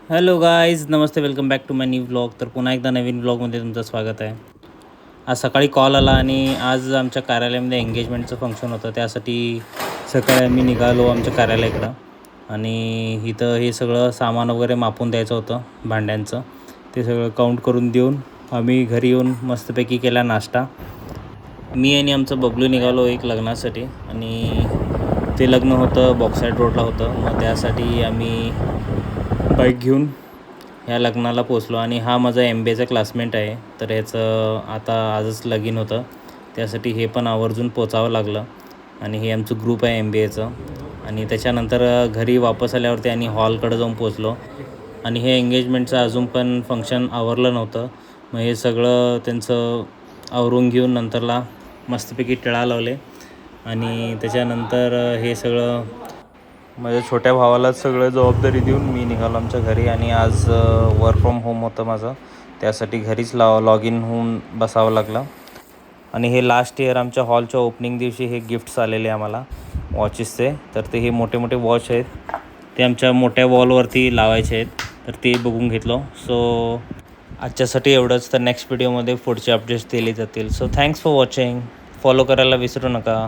Hello guys, नमस्ते, welcome back to my new vlog. तर पुन्हा एकदा नवीन व्लॉगमध्ये तुमचं स्वागत आहे. आज सकाळी कॉल आला आणि आज आमच्या कार्यालयामध्ये एंगेजमेंटचं फंक्शन होतं. त्यासाठी सकाळी आम्ही निघालो आमच्या कार्यालयाकडं आणि इथं हे सगळं सामान वगैरे मापून द्यायचं होतं भांड्यांचं. ते सगळं काउंट करून देऊन आम्ही घरी येऊन मस्तपैकी केला नाश्ता. मी आणि आमचं बबलू निघालो एक लग्नासाठी आणि ते लग्न होतं बॉक्साईड रोडला होतं. मग त्यासाठी आम्ही बाईक घेऊन ह्या लग्नाला पोचलो आणि हा माझा MBAचा क्लासमेट आहे. तर ह्याचं आता आजच लगीन होतं, त्यासाठी हे पण आवर्जून पोचावं लागलं. आणि हे आमचं ग्रुप आहे MBAचं. आणि त्याच्यानंतर घरी वापस आल्यावरती आणि हॉलकडं जाऊन पोचलो आणि हे एंगेजमेंटचं अजून पण फंक्शन आवरलं नव्हतं. मग हे सगळं त्यांचं आवरून घेऊन नंतरला मस्तपैकी टिळा लावले आणि त्याच्यानंतर हे सगळं माझ्या छोट्या भावालाच सगळं जबाबदारी देऊन मी निघालो आमच्या घरी. आणि आज वर्क फ्रॉम होम होतं माझं, त्यासाठी घरीच लॉग इन होऊन बसावं लागलं. आणि हे लास्ट इयर आमच्या हॉलच्या ओपनिंग दिवशी हे गिफ्ट्स आलेले आम्हाला वॉचेसचे. तर ते हे मोठे मोठे वॉच आहेत, ते आमच्या मोठ्या वॉलवरती लावायचे आहेत, तर ते बघून घेतलो. सो आजच्यासाठी एवढंच. तर नेक्स्ट व्हिडिओमध्ये पुढचे अपडेट्स दिले जातील. So thanks for watching. Follow करायला विसरू नका.